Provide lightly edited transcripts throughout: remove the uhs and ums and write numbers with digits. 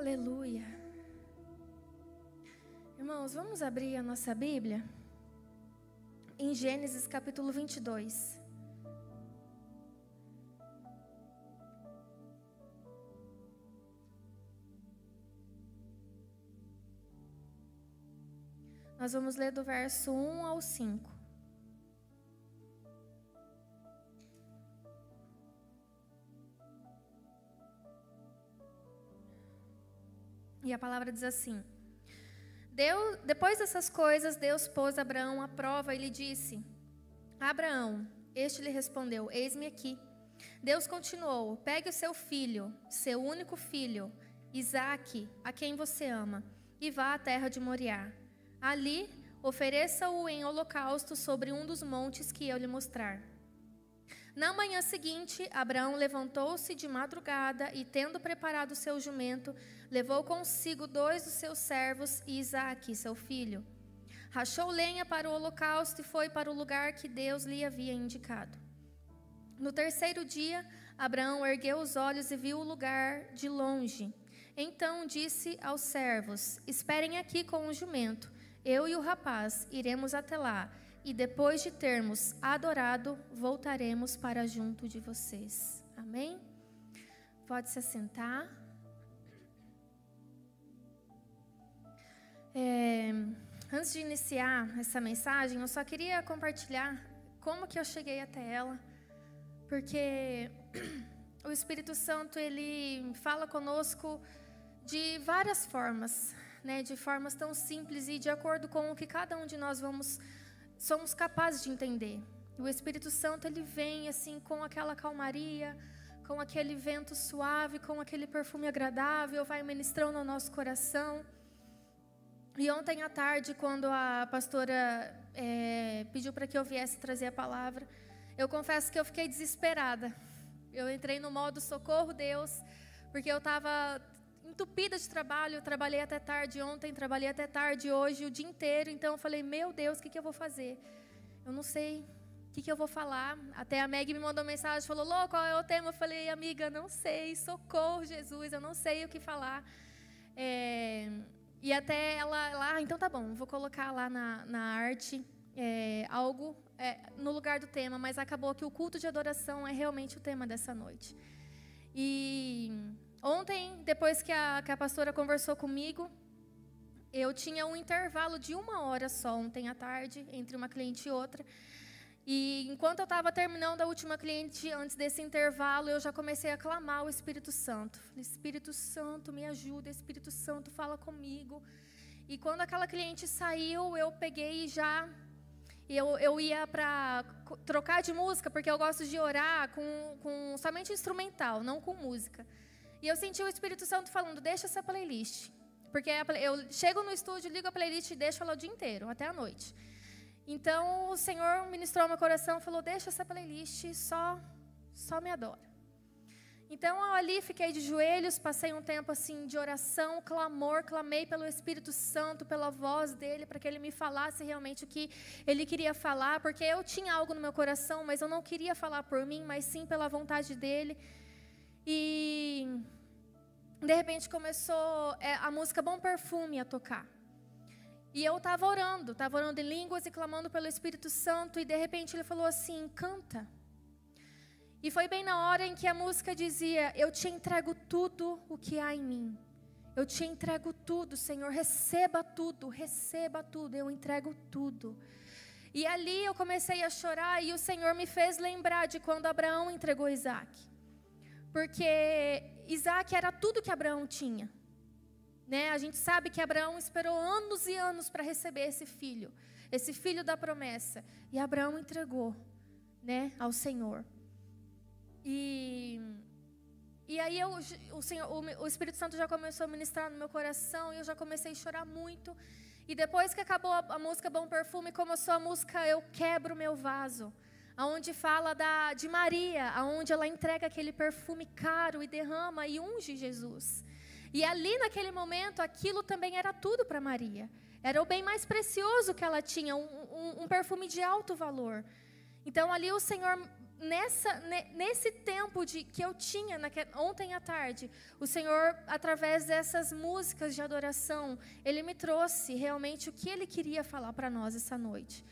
Aleluia. Irmãos, vamos abrir a nossa Bíblia em Gênesis capítulo 22. Nós vamos ler do verso 1 ao 5. E a palavra diz assim: depois dessas coisas, Deus pôs Abraão à prova e lhe disse: Abraão, este lhe respondeu: eis-me aqui. Deus continuou: pegue o seu filho, seu único filho, Isaque, a quem você ama, e vá à terra de Moriá. Ali, ofereça-o em holocausto sobre um dos montes que eu lhe mostrar. Na manhã seguinte, Abraão levantou-se de madrugada e, tendo preparado seu jumento, levou consigo 2 dos seus servos e Isaque, seu filho. Rachou lenha para o holocausto e foi para o lugar que Deus lhe havia indicado. No terceiro dia, Abraão ergueu os olhos e viu o lugar de longe. Então disse aos servos: esperem aqui com o jumento. Eu e o rapaz iremos até lá, e depois de termos adorado, voltaremos para junto de vocês. Amém? Pode se assentar. Antes de iniciar essa mensagem, eu só queria compartilhar como que eu cheguei até ela, porque o Espírito Santo, ele fala conosco de várias formas, né? De formas tão simples e de acordo com o que cada um de nós somos capazes de entender. O Espírito Santo, ele vem assim com aquela calmaria, com aquele vento suave, com aquele perfume agradável, vai ministrando ao nosso coração. E ontem à tarde, quando a pastora pediu para que eu viesse trazer a palavra, eu confesso que eu fiquei desesperada. Eu entrei no modo socorro, Deus, porque eu estava entupida de trabalho. Eu trabalhei até tarde ontem, trabalhei até tarde hoje, o dia inteiro. Então eu falei: meu Deus, o que eu vou fazer? Eu não sei o que eu vou falar. Até a Meg me mandou mensagem, falou: Lô, qual é o tema? Eu falei: amiga, não sei, socorro, Jesus, eu não sei o que falar. E até ela, então tá bom, vou colocar lá na arte algo no lugar do tema, mas acabou que o culto de adoração é realmente o tema dessa noite. E ontem, depois que a pastora conversou comigo, eu tinha um intervalo de 1 hora só ontem à tarde, entre uma cliente e outra. E enquanto eu estava terminando a última cliente, antes desse intervalo, eu já comecei a clamar o Espírito Santo. Falei: Espírito Santo, me ajuda, Espírito Santo, fala comigo. E quando aquela cliente saiu, eu peguei e já... Eu ia para trocar de música, porque eu gosto de orar com somente instrumental, não com música. E eu senti o Espírito Santo falando: deixa essa playlist. Porque eu chego no estúdio, ligo a playlist e deixo ela o dia inteiro, até a noite. Então o Senhor ministrou meu coração, falou: deixa essa playlist, só me adora. Então eu ali fiquei de joelhos, passei um tempo assim de oração, clamor, clamei pelo Espírito Santo, pela voz dele, para que ele me falasse realmente o que ele queria falar, porque eu tinha algo no meu coração, mas eu não queria falar por mim, mas sim pela vontade dele. E de repente começou a música Bom Perfume a tocar. E eu estava orando em línguas e clamando pelo Espírito Santo, e de repente ele falou assim: canta. E foi bem na hora em que a música dizia: eu te entrego tudo o que há em mim. Eu te entrego tudo, Senhor, receba tudo, eu entrego tudo. E ali eu comecei a chorar, e o Senhor me fez lembrar de quando Abraão entregou Isaque. Porque Isaque era tudo que Abraão tinha. Né? A gente sabe que Abraão esperou anos e anos para receber esse filho da promessa. E Abraão entregou, né, ao Senhor. E aí o Espírito Santo já começou a ministrar no meu coração, e eu já comecei a chorar muito. E depois que acabou a música Bom Perfume, começou a música Eu Quebro Meu Vaso, aonde fala de Maria, aonde ela entrega aquele perfume caro e derrama e unge Jesus. E ali naquele momento, aquilo também era tudo para Maria. Era o bem mais precioso que ela tinha, um perfume de alto valor. Então ali o Senhor nesse tempo que eu tinha, ontem à tarde, o Senhor, através dessas músicas de adoração, Ele me trouxe realmente o que Ele queria falar para nós essa noite.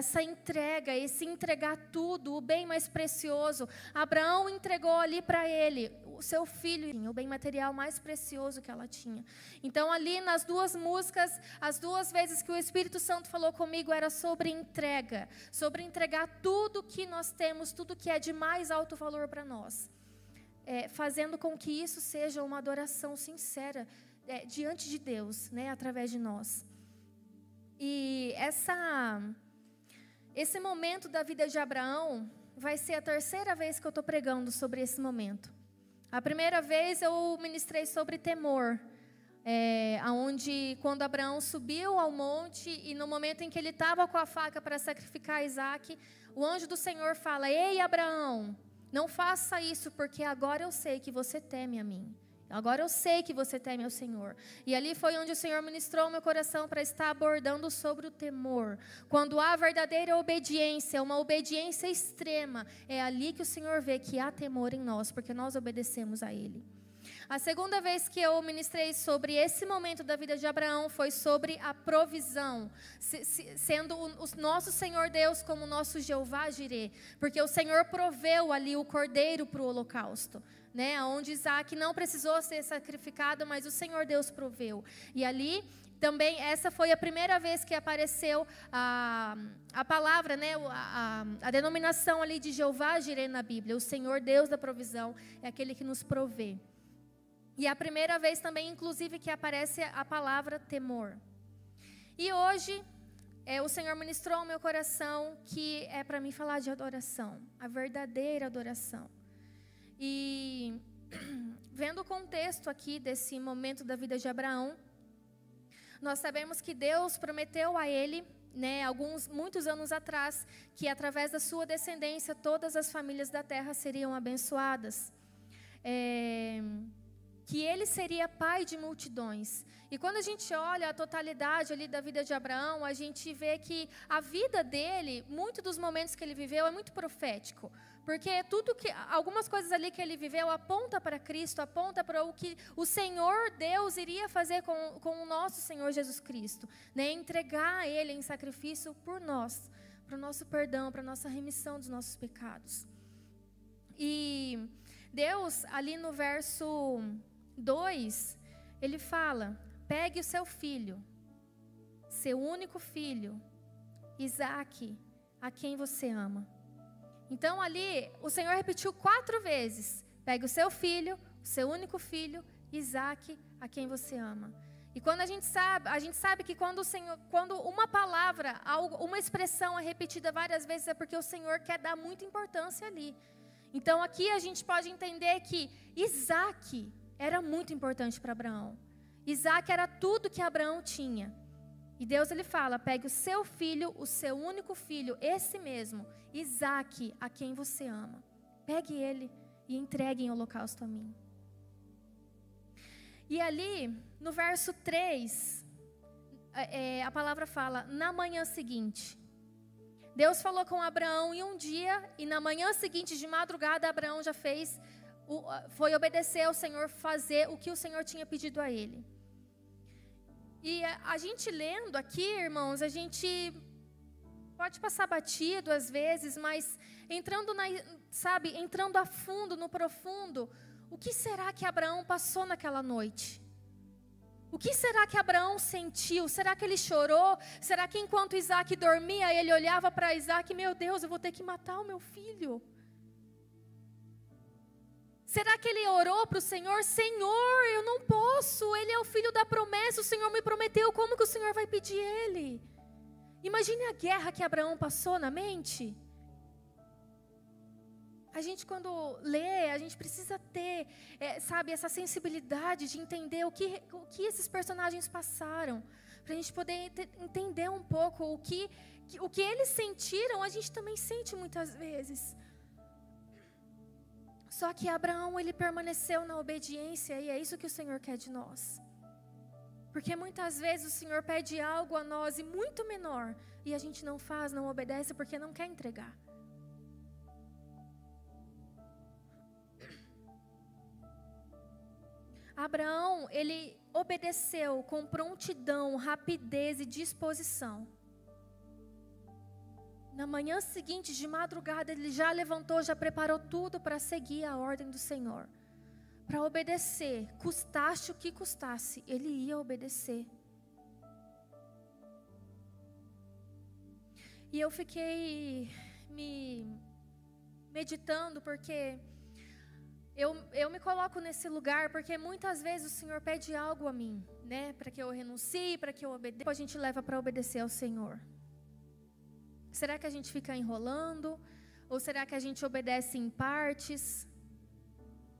Essa entrega, esse entregar tudo, o bem mais precioso. Abraão entregou ali para ele o seu filho, o bem material mais precioso que ela tinha. Então ali nas duas músicas, as duas vezes que o Espírito Santo falou comigo era sobre entrega. Sobre entregar tudo que nós temos, tudo que é de mais alto valor para nós. Fazendo com que isso seja uma adoração sincera diante de Deus, né, através de nós. E esse momento da vida de Abraão vai ser a terceira vez que eu estou pregando sobre esse momento. A primeira vez eu ministrei sobre temor, onde quando Abraão subiu ao monte e no momento em que ele estava com a faca para sacrificar Isaac, o anjo do Senhor fala: ei, Abraão, não faça isso, porque agora eu sei que você teme a mim. Agora eu sei que você teme ao Senhor. E ali foi onde o Senhor ministrou meu coração para estar abordando sobre o temor. Quando há verdadeira obediência, uma obediência extrema, é ali que o Senhor vê que há temor em nós, porque nós obedecemos a Ele. A segunda vez que eu ministrei sobre esse momento da vida de Abraão foi sobre a provisão, sendo o nosso Senhor Deus como o nosso Jeová Jirê, porque o Senhor proveu ali o cordeiro para o holocausto, né, onde Isaac não precisou ser sacrificado, mas o Senhor Deus proveu. E ali também, essa foi a primeira vez que apareceu a palavra, né, a denominação ali de Jeová Jirê na Bíblia. O Senhor Deus da provisão é aquele que nos provê. E a primeira vez também, inclusive, que aparece a palavra temor. E hoje, o Senhor ministrou ao meu coração que é para mim falar de adoração, a verdadeira adoração. E vendo o contexto aqui desse momento da vida de Abraão, nós sabemos que Deus prometeu a ele, né, muitos anos atrás, que através da sua descendência todas as famílias da terra seriam abençoadas. Que ele seria pai de multidões. E quando a gente olha a totalidade ali da vida de Abraão, a gente vê que a vida dele, muitos dos momentos que ele viveu é muito profético. Porque algumas coisas ali que ele viveu aponta para Cristo, aponta para o que o Senhor Deus iria fazer com o nosso Senhor Jesus Cristo, né? Entregar Ele em sacrifício por nós, para o nosso perdão, para a nossa remissão dos nossos pecados. E Deus, ali no verso 2, Ele fala: pegue o seu filho, seu único filho, Isaac, a quem você ama. Então ali, o Senhor repetiu 4 vezes: pegue o seu filho, o seu único filho, Isaac, a quem você ama. E quando a gente sabe que quando uma palavra, uma expressão é repetida várias vezes, é porque o Senhor quer dar muita importância ali. Então aqui a gente pode entender que Isaac era muito importante para Abraão. Isaac era tudo que Abraão tinha. E Deus, Ele fala: pegue o seu filho, o seu único filho, esse mesmo, Isaac, a quem você ama. Pegue ele e entregue em holocausto a mim. E ali, no verso 3, a palavra fala: na manhã seguinte. Deus falou com Abraão em um dia, e na manhã seguinte, de madrugada, Abraão já foi obedecer ao Senhor, fazer o que o Senhor tinha pedido a ele. E a gente lendo aqui, irmãos, a gente pode passar batido às vezes, mas entrando a fundo, no profundo, o que será que Abraão passou naquela noite? O que será que Abraão sentiu? Será que ele chorou? Será que enquanto Isaac dormia, ele olhava para Isaac: meu Deus, eu vou ter que matar o meu filho? Será que ele orou para o Senhor: Senhor, eu não posso, ele é o filho da promessa, o Senhor me prometeu, como que o Senhor vai pedir ele? Imagine a guerra que Abraão passou na mente. A gente, quando lê, a gente precisa ter, essa sensibilidade de entender o que esses personagens passaram, para a gente poder entender um pouco o que eles sentiram, a gente também sente muitas vezes. Só que Abraão, ele permaneceu na obediência, e é isso que o Senhor quer de nós. Porque muitas vezes o Senhor pede algo a nós, e muito menor, e a gente não faz, não obedece, porque não quer entregar. Abraão, ele obedeceu com prontidão, rapidez e disposição. Na manhã seguinte, de madrugada, ele já levantou, já preparou tudo para seguir a ordem do Senhor. Para obedecer, custasse o que custasse, ele ia obedecer. E eu fiquei me meditando, porque eu me coloco nesse lugar, porque muitas vezes o Senhor pede algo a mim, né? Para que eu renuncie, para que eu obedeça. A gente leva para obedecer ao Senhor. Será que a gente fica enrolando? Ou será que a gente obedece em partes?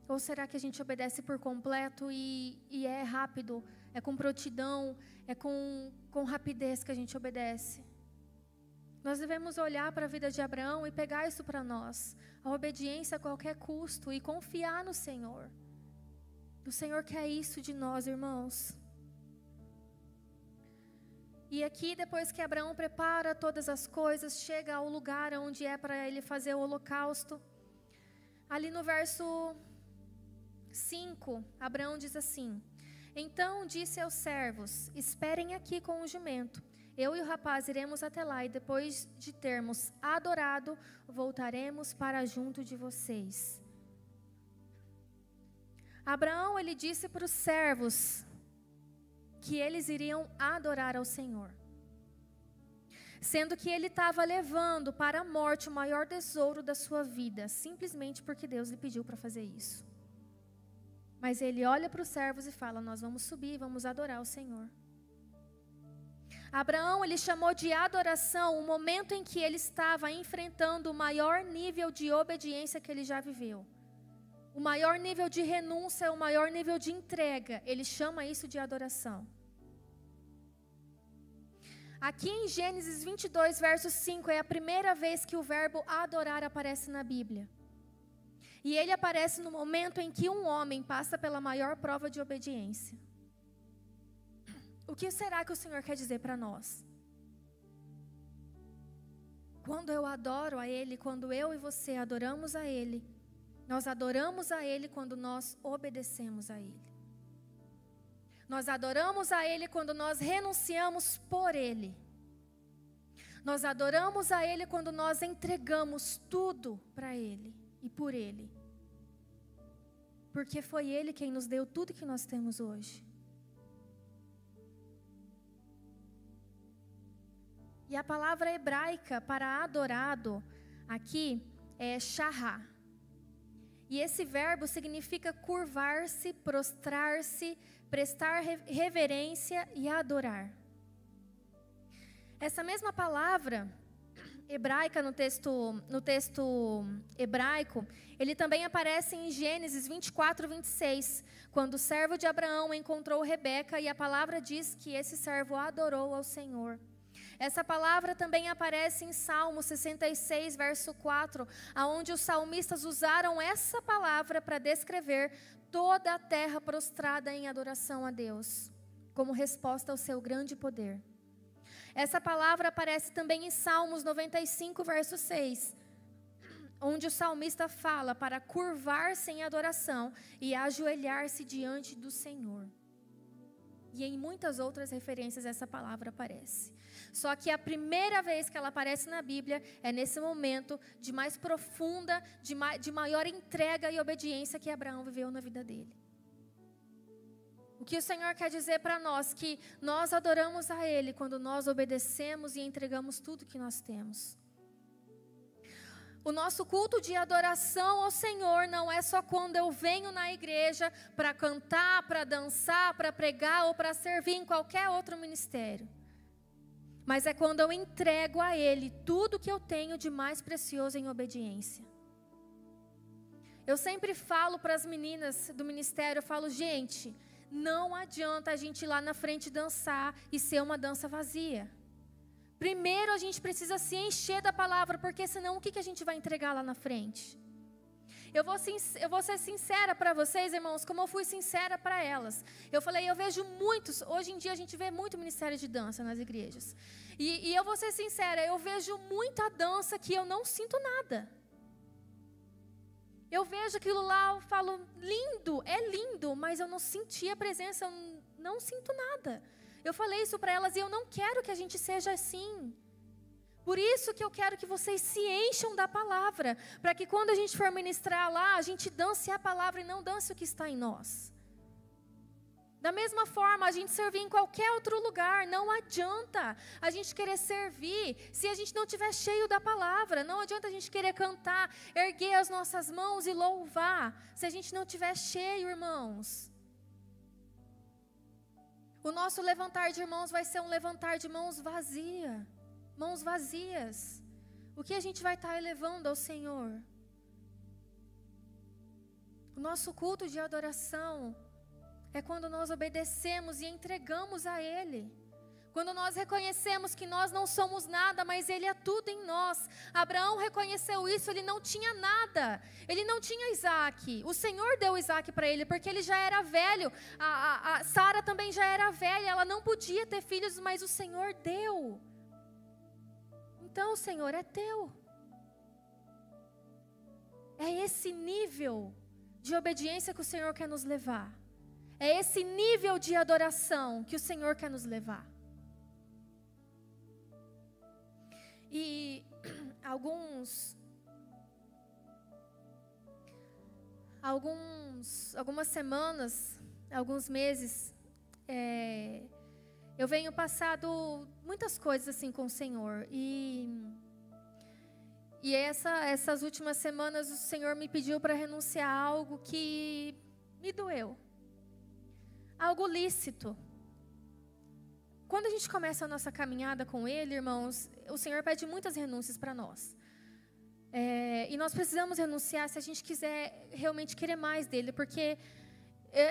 Ou será que a gente obedece por completo e é rápido, é com prontidão, é com rapidez que a gente obedece? Nós devemos olhar para a vida de Abraão e pegar isso para nós. A obediência a qualquer custo e confiar no Senhor. O Senhor quer isso de nós, irmãos. E aqui, depois que Abraão prepara todas as coisas, chega ao lugar onde é para ele fazer o holocausto. Ali no verso 5, Abraão diz assim: Então disse aos servos: Esperem aqui com o jumento. Eu e o rapaz iremos até lá, e depois de termos adorado, voltaremos para junto de vocês. Abraão, ele disse para os servos que eles iriam adorar ao Senhor, sendo que ele estava levando para a morte o maior tesouro da sua vida, simplesmente porque Deus lhe pediu para fazer isso. Mas ele olha para os servos e fala: nós vamos subir, vamos adorar o Senhor. Abraão, ele chamou de adoração o momento em que ele estava enfrentando o maior nível de obediência que ele já viveu. O maior nível de renúncia, o maior nível de entrega. Ele chama isso de adoração. Aqui em Gênesis 22, verso 5, é a primeira vez que o verbo adorar aparece na Bíblia. E ele aparece no momento em que um homem passa pela maior prova de obediência. O que será que o Senhor quer dizer para nós? Quando eu adoro a Ele, quando eu e você adoramos a Ele, nós adoramos a Ele quando nós obedecemos a Ele. Nós adoramos a Ele quando nós renunciamos por Ele. Nós adoramos a Ele quando nós entregamos tudo para Ele e por Ele. Porque foi Ele quem nos deu tudo que nós temos hoje. E a palavra hebraica para adorado aqui é shahá. E esse verbo significa curvar-se, prostrar-se, prestar reverência e adorar. Essa mesma palavra hebraica no texto hebraico, ele também aparece em Gênesis 24, 26, quando o servo de Abraão encontrou Rebeca e a palavra diz que esse servo adorou ao Senhor. Essa palavra também aparece em Salmo 66, verso 4, onde os salmistas usaram essa palavra para descrever toda a terra prostrada em adoração a Deus, como resposta ao seu grande poder. Essa palavra aparece também em Salmos 95, verso 6, onde o salmista fala para curvar-se em adoração e ajoelhar-se diante do Senhor. E em muitas outras referências essa palavra aparece. Só que a primeira vez que ela aparece na Bíblia é nesse momento de mais profunda, de maior entrega e obediência que Abraão viveu na vida dele. O que o Senhor quer dizer para nós? Que nós adoramos a Ele quando nós obedecemos e entregamos tudo que nós temos. O nosso culto de adoração ao Senhor não é só quando eu venho na igreja para cantar, para dançar, para pregar ou para servir em qualquer outro ministério. Mas é quando eu entrego a Ele tudo que eu tenho de mais precioso em obediência. Eu sempre falo para as meninas do ministério, eu falo: gente, não adianta a gente ir lá na frente dançar e ser uma dança vazia. Primeiro a gente precisa se encher da palavra, porque senão o que a gente vai entregar lá na frente? Eu vou ser sincera para vocês, irmãos, como eu fui sincera para elas. Eu falei, eu vejo muitos, hoje em dia a gente vê muito ministério de dança nas igrejas. E eu vou ser sincera, eu vejo muita dança que eu não sinto nada. Eu vejo aquilo lá, eu falo, lindo, é lindo, mas eu não senti a presença, eu não sinto nada. Eu falei isso para elas e eu não quero que a gente seja assim. Por isso que eu quero que vocês se encham da palavra, para que quando a gente for ministrar lá, a gente dance a palavra e não dance o que está em nós. Da mesma forma, a gente servir em qualquer outro lugar, não adianta a gente querer servir se a gente não estiver cheio da palavra. Não adianta a gente querer cantar, erguer as nossas mãos e louvar, se a gente não estiver cheio, irmãos. O nosso levantar de mãos vai ser um levantar de mãos vazias. O que a gente vai estar elevando ao Senhor? O nosso culto de adoração é quando nós obedecemos e entregamos a Ele. Quando nós reconhecemos que nós não somos nada, mas Ele é tudo em nós. Abraão reconheceu isso, ele não tinha nada. Ele não tinha Isaac. O Senhor deu Isaac para ele, porque ele já era velho. A Sara também já era velha, ela não podia ter filhos, mas o Senhor deu. Então o Senhor é teu. É esse nível de obediência que o Senhor quer nos levar. É esse nível de adoração que o Senhor quer nos levar. E algumas semanas, alguns meses, eu venho passado muitas coisas assim com o Senhor. E essas últimas semanas o Senhor me pediu para renunciar a algo que me doeu. Algo lícito. Quando a gente começa a nossa caminhada com Ele, irmãos, o Senhor pede muitas renúncias para nós. E nós precisamos renunciar se a gente quiser realmente querer mais dEle, porque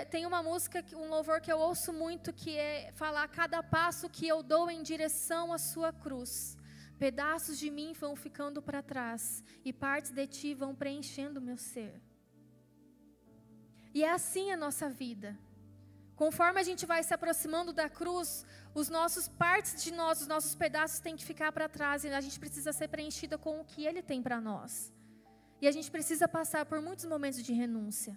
tem uma música, um louvor que eu ouço muito, que é falar: cada passo que eu dou em direção à sua cruz, pedaços de mim vão ficando para trás, e partes de ti vão preenchendo o meu ser. E é assim a nossa vida. Conforme a gente vai se aproximando da cruz, os nossos partes de nós, os nossos pedaços têm que ficar para trás, e a gente precisa ser preenchida com o que Ele tem para nós. E a gente precisa passar por muitos momentos de renúncia.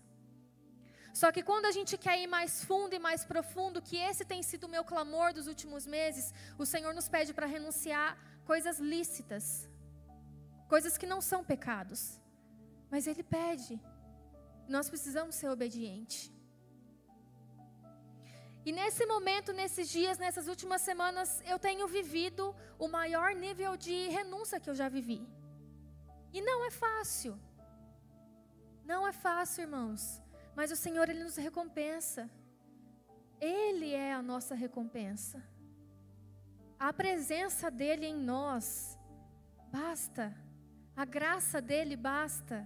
Só que quando a gente quer ir mais fundo e mais profundo, que esse tem sido o meu clamor dos últimos meses, o Senhor nos pede para renunciar coisas lícitas, coisas que não são pecados, mas Ele pede. Nós precisamos ser obedientes. E nesse momento, nesses dias, nessas últimas semanas, eu tenho vivido o maior nível de renúncia que eu já vivi. E não é fácil. Não é fácil, irmãos. Mas o Senhor, Ele nos recompensa. Ele é a nossa recompensa. A presença dEle em nós basta. A graça dEle basta.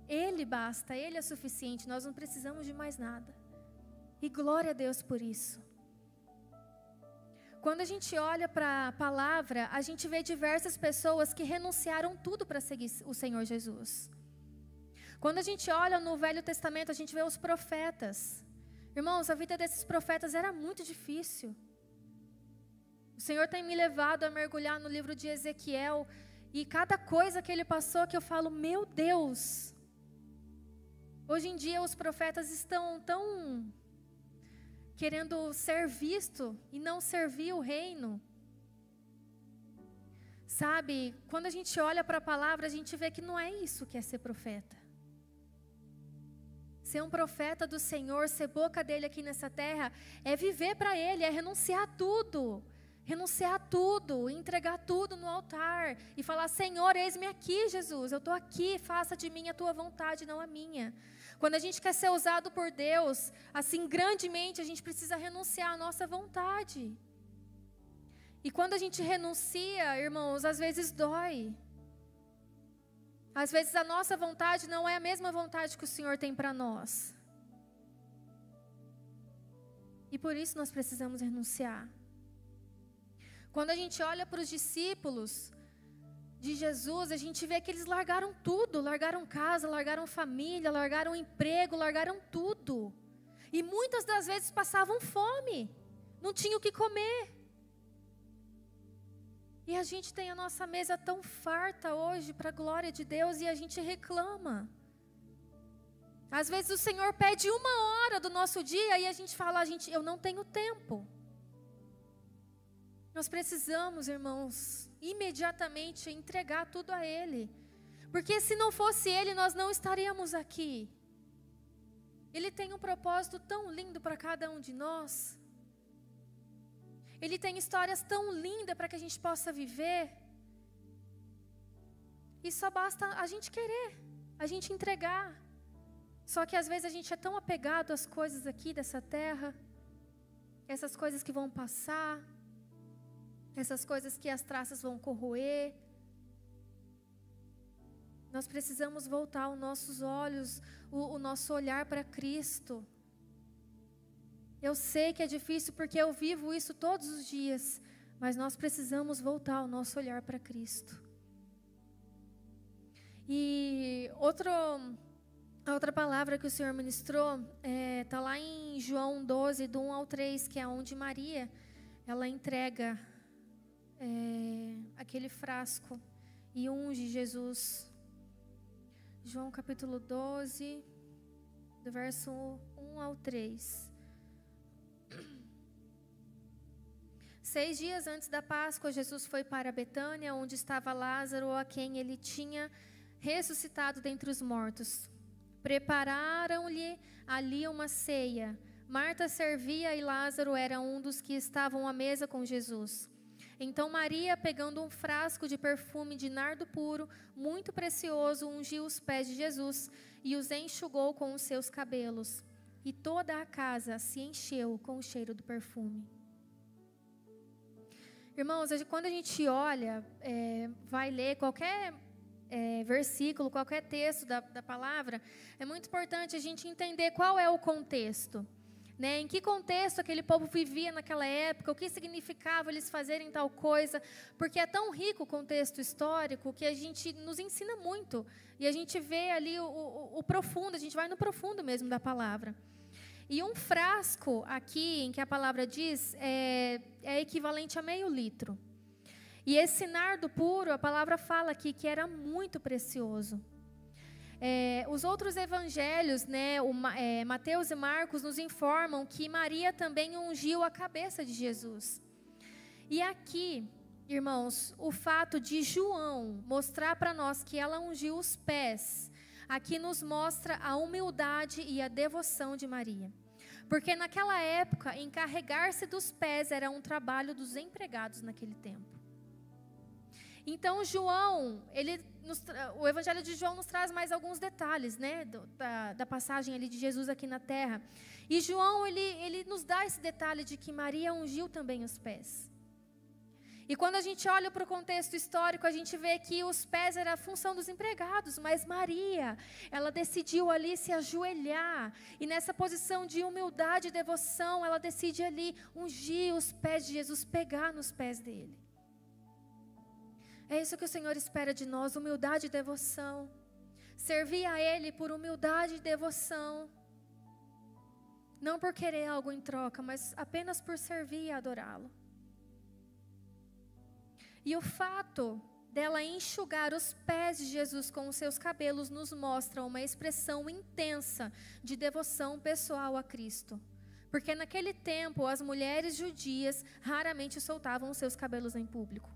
Ele basta, Ele é suficiente. Nós não precisamos de mais nada. E glória a Deus por isso. Quando a gente olha para a palavra, a gente vê diversas pessoas que renunciaram tudo para seguir o Senhor Jesus. Quando a gente olha no Velho Testamento, a gente vê os profetas. Irmãos, a vida desses profetas era muito difícil. O Senhor tem me levado a mergulhar no livro de Ezequiel, e cada coisa que ele passou que eu falo, meu Deus. Hoje em dia os profetas estão tão querendo ser visto e não servir o reino. Sabe, quando a gente olha para a palavra, a gente vê que não é isso que é ser profeta. Ser um profeta do Senhor, ser boca dele aqui nessa terra, é viver para Ele, é renunciar tudo. Renunciar tudo, entregar tudo no altar e falar: Senhor, eis-me aqui, Jesus, eu estou aqui, faça de mim a tua vontade, não a minha. Quando a gente quer ser usado por Deus, assim grandemente, a gente precisa renunciar à nossa vontade. E quando a gente renuncia, irmãos, às vezes dói. Às vezes a nossa vontade não é a mesma vontade que o Senhor tem para nós. E por isso nós precisamos renunciar. Quando a gente olha para os discípulos de Jesus, a gente vê que eles largaram tudo, largaram casa, largaram família, largaram emprego, largaram tudo. E muitas das vezes passavam fome, não tinham o que comer. E a gente tem a nossa mesa tão farta hoje para a glória de Deus e a gente reclama. Às vezes o Senhor pede 1 hora do nosso dia e a gente fala, eu não tenho tempo. Nós precisamos, irmãos, imediatamente entregar tudo a Ele. Porque se não fosse Ele, nós não estaríamos aqui. Ele tem um propósito tão lindo para cada um de nós. Ele tem histórias tão lindas para que a gente possa viver. E só basta a gente querer, a gente entregar. Só que às vezes a gente é tão apegado às coisas aqui dessa terra, essas coisas que vão passar, essas coisas que as traças vão corroer. Nós precisamos voltar os nossos olhos, o nosso olhar para Cristo. Eu sei que é difícil porque eu vivo isso todos os dias, mas nós precisamos voltar o nosso olhar para Cristo. E a outra palavra que o Senhor ministrou está lá em João 12, do 1 ao 3, que é onde Maria, ela entrega aquele frasco e unge Jesus. João capítulo 12, do verso 1 ao 3. 6 dias antes da Páscoa, Jesus foi para Betânia, onde estava Lázaro, a quem ele tinha ressuscitado dentre os mortos. Prepararam-lhe ali uma ceia. Marta servia e Lázaro era um dos que estavam à mesa com Jesus. Então Maria, pegando um frasco de perfume de nardo puro, muito precioso, ungiu os pés de Jesus e os enxugou com os seus cabelos. E toda a casa se encheu com o cheiro do perfume. Irmãos, quando a gente olha, vai ler qualquer versículo, qualquer texto da palavra, é muito importante a gente entender qual é o contexto. Né? Em que contexto aquele povo vivia naquela época, o que significava eles fazerem tal coisa, porque é tão rico o contexto histórico que a gente nos ensina muito, e a gente vê ali o profundo, a gente vai no profundo mesmo da palavra. E um frasco aqui, em que a palavra diz, é equivalente a meio litro. E esse nardo puro, a palavra fala aqui que era muito precioso. Os outros evangelhos, né, Mateus e Marcos, nos informam que Maria também ungiu a cabeça de Jesus. E aqui, irmãos, o fato de João mostrar para nós que ela ungiu os pés, aqui nos mostra a humildade e a devoção de Maria. Porque naquela época, encarregar-se dos pés era um trabalho dos empregados naquele tempo. Então, João, o Evangelho de João nos traz mais alguns detalhes, né, da passagem ali de Jesus aqui na terra. E João, ele nos dá esse detalhe de que Maria ungiu também os pés. E quando a gente olha para o contexto histórico, a gente vê que os pés era a função dos empregados, mas Maria, ela decidiu ali se ajoelhar. E nessa posição de humildade e devoção, ela decide ali ungir os pés de Jesus, pegar nos pés dele. É isso que o Senhor espera de nós, humildade e devoção. Servir a Ele por humildade e devoção. Não por querer algo em troca, mas apenas por servir e adorá-lo. E o fato dela enxugar os pés de Jesus com os seus cabelos nos mostra uma expressão intensa de devoção pessoal a Cristo. Porque naquele tempo, as mulheres judias raramente soltavam os seus cabelos em público.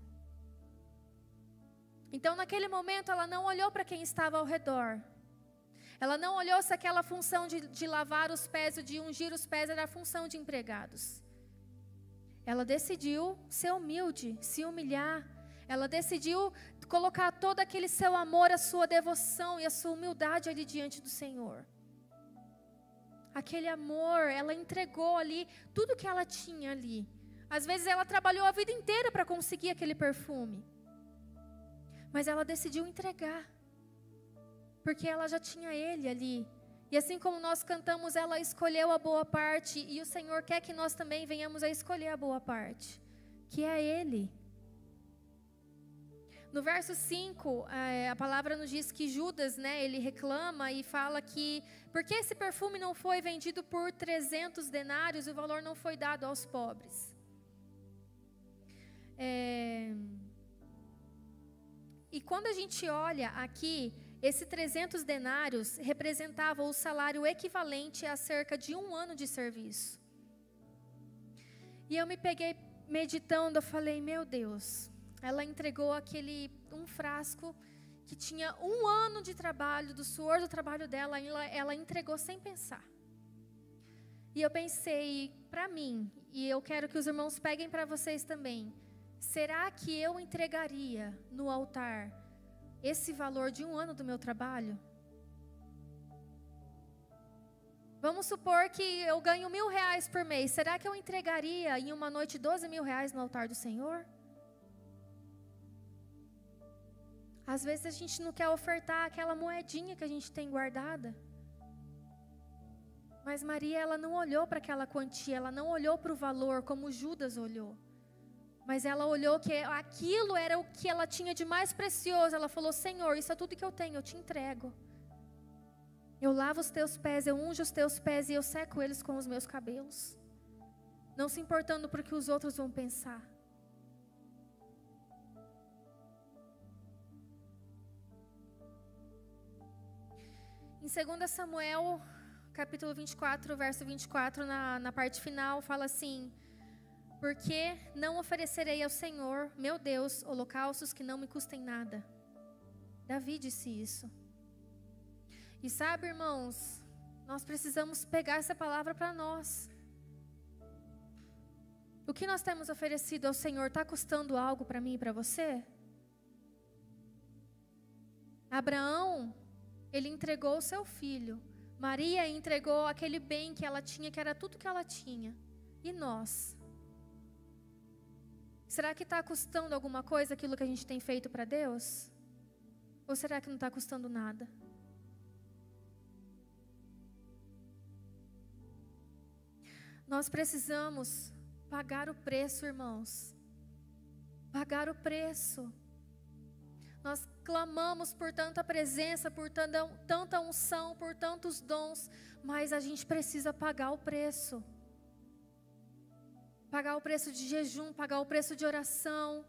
Então, naquele momento, ela não olhou para quem estava ao redor. Ela não olhou se aquela função de lavar os pés, ou de ungir os pés, era a função de empregados. Ela decidiu ser humilde, se humilhar. Ela decidiu colocar todo aquele seu amor, a sua devoção e a sua humildade ali diante do Senhor. Aquele amor, ela entregou ali tudo que ela tinha ali. Às vezes ela trabalhou a vida inteira para conseguir aquele perfume. Mas ela decidiu entregar, porque ela já tinha Ele ali. E assim como nós cantamos, ela escolheu a boa parte, e o Senhor quer que nós também venhamos a escolher a boa parte, que é Ele. No verso 5, a palavra nos diz que Judas, né, ele reclama e fala que, porque esse perfume não foi vendido por 300 denários, o valor não foi dado aos pobres. E quando a gente olha aqui, Esse 300 denários representava o salário equivalente a cerca de 1 ano de serviço. E eu me peguei meditando, eu falei, meu Deus, ela entregou um frasco que tinha 1 ano de trabalho, do suor do trabalho dela, ela entregou sem pensar. E eu pensei, para mim, e eu quero que os irmãos peguem para vocês também, será que eu entregaria no altar esse valor de 1 ano do meu trabalho? Vamos supor que eu ganho R$1.000 por mês. Será que eu entregaria em uma noite R$12.000 no altar do Senhor? Às vezes a gente não quer ofertar aquela moedinha que a gente tem guardada. Mas Maria, ela não olhou para aquela quantia, ela não olhou para o valor como Judas olhou. Mas ela olhou que aquilo era o que ela tinha de mais precioso. Ela falou, Senhor, isso é tudo que eu tenho, eu te entrego. Eu lavo os teus pés, eu unjo os teus pés e eu seco eles com os meus cabelos. Não se importando por que os outros vão pensar. Em 2 Samuel, capítulo 24, verso 24, na parte final, fala assim: porque não oferecerei ao Senhor, meu Deus, holocaustos que não me custem nada. Davi disse isso. E sabe, irmãos, nós precisamos pegar essa palavra para nós. O que nós temos oferecido ao Senhor está custando algo para mim e para você? Abraão, ele entregou o seu filho. Maria entregou aquele bem que ela tinha, que era tudo que ela tinha. E nós? Será que está custando alguma coisa aquilo que a gente tem feito para Deus? Ou será que não está custando nada? Nós precisamos pagar o preço, irmãos. Pagar o preço. Nós clamamos por tanta presença, por tanta unção, por tantos dons, mas a gente precisa pagar o preço. Pagar o preço de jejum, pagar o preço de oração,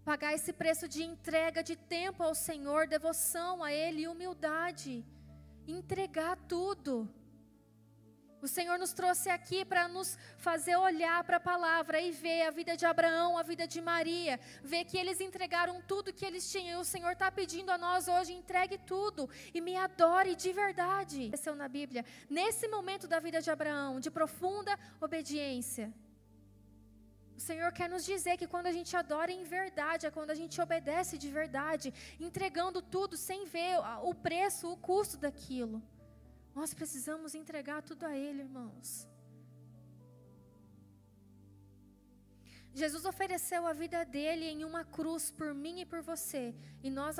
pagar esse preço de entrega de tempo ao Senhor, devoção a Ele e humildade. Entregar tudo. O Senhor nos trouxe aqui para nos fazer olhar para a palavra e ver a vida de Abraão, a vida de Maria, ver que eles entregaram tudo que eles tinham. E o Senhor está pedindo a nós hoje, entregue tudo e me adore de verdade. Aconteceu na Bíblia, nesse momento da vida de Abraão, de profunda obediência. O Senhor quer nos dizer que quando a gente adora em verdade, é quando a gente obedece de verdade, entregando tudo sem ver o preço, o custo daquilo. Nós precisamos entregar tudo a Ele, irmãos. Jesus ofereceu a vida dele em uma cruz por mim e por você. E nós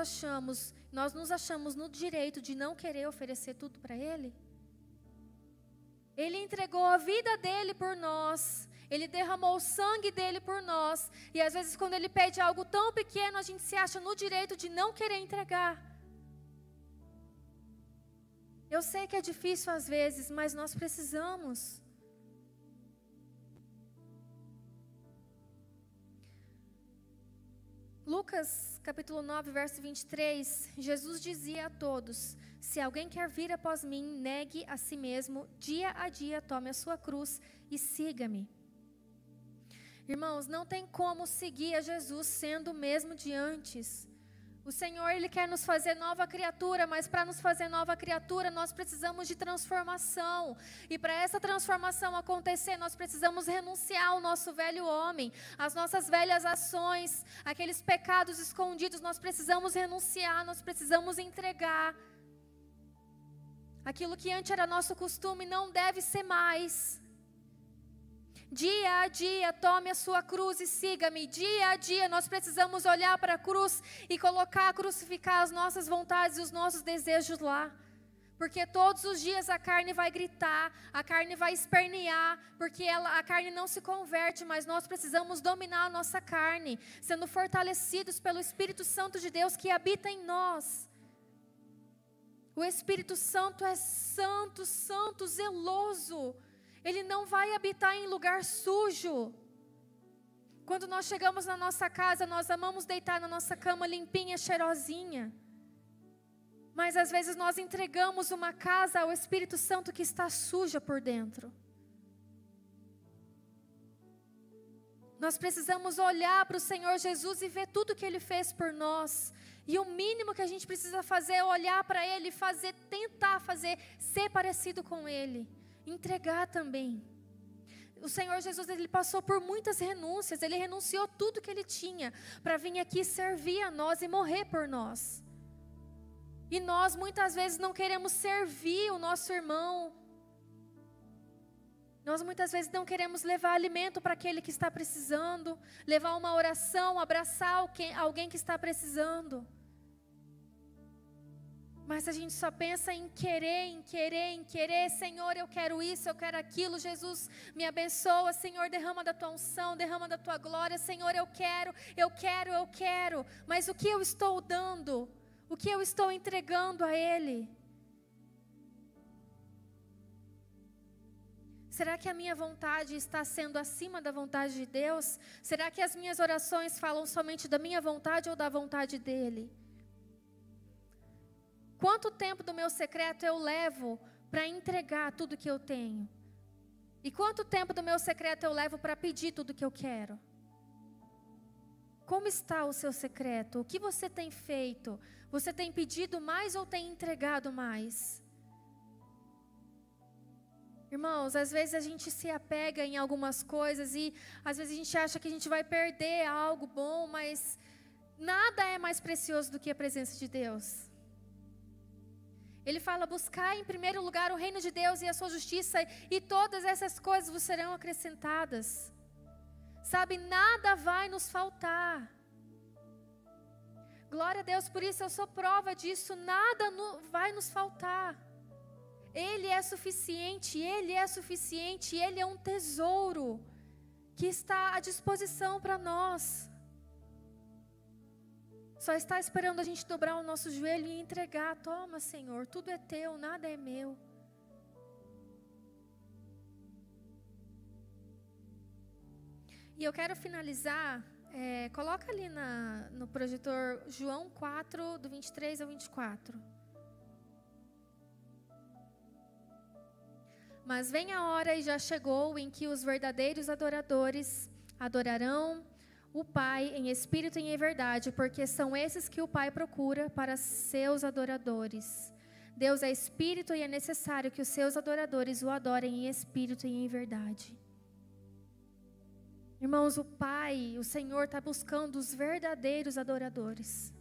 nos achamos no direito de não querer oferecer tudo para Ele? Ele entregou a vida dele por nós. Ele derramou o sangue dele por nós. E às vezes quando Ele pede algo tão pequeno, a gente se acha no direito de não querer entregar. Eu sei que é difícil às vezes, mas nós precisamos. Lucas capítulo 9, verso 23, Jesus dizia a todos: se alguém quer vir após mim, negue a si mesmo, dia a dia tome a sua cruz e siga-me. Irmãos, não tem como seguir a Jesus sendo o mesmo de antes. O Senhor, Ele quer nos fazer nova criatura, mas para nos fazer nova criatura, nós precisamos de transformação. E para essa transformação acontecer, nós precisamos renunciar ao nosso velho homem, às nossas velhas ações, aqueles pecados escondidos, nós precisamos renunciar, nós precisamos entregar. Aquilo que antes era nosso costume não deve ser mais. Dia a dia, tome a sua cruz e siga-me. Dia a dia, nós precisamos olhar para a cruz e crucificar as nossas vontades e os nossos desejos lá. Porque todos os dias a carne vai gritar, a carne vai espernear, porque a carne não se converte, mas nós precisamos dominar a nossa carne, sendo fortalecidos pelo Espírito Santo de Deus que habita em nós. O Espírito Santo é santo, santo, zeloso. Ele não vai habitar em lugar sujo. Quando nós chegamos na nossa casa, nós amamos deitar na nossa cama limpinha, cheirosinha. Mas às vezes nós entregamos uma casa ao Espírito Santo que está suja por dentro. Nós precisamos olhar para o Senhor Jesus e ver tudo que Ele fez por nós. E o mínimo que a gente precisa fazer é olhar para Ele e tentar fazer, ser parecido com Ele. Entregar também. O Senhor Jesus, Ele passou por muitas renúncias. Ele renunciou tudo que Ele tinha para vir aqui servir a nós e morrer por nós. E nós muitas vezes não queremos servir o nosso irmão. Nós muitas vezes não queremos levar alimento para aquele que está precisando, levar uma oração, abraçar alguém que está precisando. Mas a gente só pensa em querer. Senhor, eu quero isso, eu quero aquilo. Jesus, me abençoa. Senhor, derrama da tua unção, derrama da tua glória. Senhor, eu quero. Mas o que eu estou dando? O que eu estou entregando a Ele? Será que a minha vontade está sendo acima da vontade de Deus? Será que as minhas orações falam somente da minha vontade ou da vontade dEle? Quanto tempo do meu secreto eu levo para entregar tudo que eu tenho? E quanto tempo do meu secreto eu levo para pedir tudo que eu quero? Como está o seu secreto? O que você tem feito? Você tem pedido mais ou tem entregado mais? Irmãos, às vezes a gente se apega em algumas coisas e às vezes a gente acha que a gente vai perder algo bom, mas nada é mais precioso do que a presença de Deus. Ele fala, buscar em primeiro lugar o reino de Deus e a sua justiça e todas essas coisas vos serão acrescentadas. Sabe, nada vai nos faltar. Glória a Deus, por isso eu sou prova disso, nada vai nos faltar. Ele é suficiente, Ele é um tesouro que está à disposição para nós. Só está esperando a gente dobrar o nosso joelho e entregar. Toma, Senhor, tudo é teu, nada é meu. E eu quero finalizar, coloca ali no projetor João 4, do 23 ao 24. Mas vem a hora e já chegou em que os verdadeiros adoradores adorarão o Pai em espírito e em verdade, porque são esses que o Pai procura para seus adoradores. Deus é espírito e é necessário que os seus adoradores o adorem em espírito e em verdade. Irmãos, o Pai, o Senhor está buscando os verdadeiros adoradores.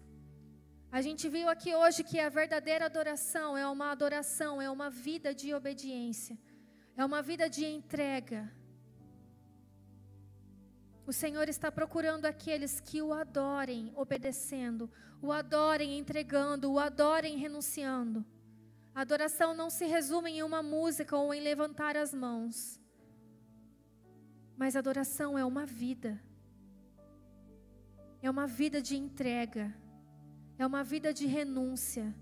A gente viu aqui hoje que a verdadeira adoração, é uma vida de obediência. É uma vida de entrega. O Senhor está procurando aqueles que o adorem obedecendo, o adorem entregando, o adorem renunciando. A adoração não se resume em uma música ou em levantar as mãos. Mas a adoração é uma vida. É uma vida de entrega. É uma vida de renúncia.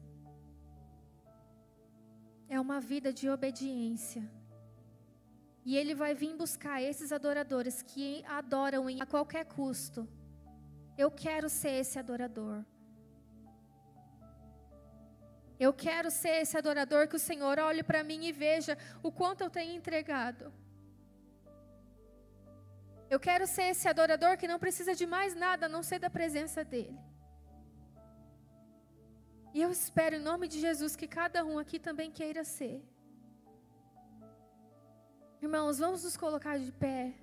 É uma vida de obediência. E Ele vai vir buscar esses adoradores que adoram a qualquer custo. Eu quero ser esse adorador. Eu quero ser esse adorador que o Senhor olhe para mim e veja o quanto eu tenho entregado. Eu quero ser esse adorador que não precisa de mais nada a não ser da presença dEle. E eu espero em nome de Jesus que cada um aqui também queira ser. Irmãos, vamos nos colocar de pé.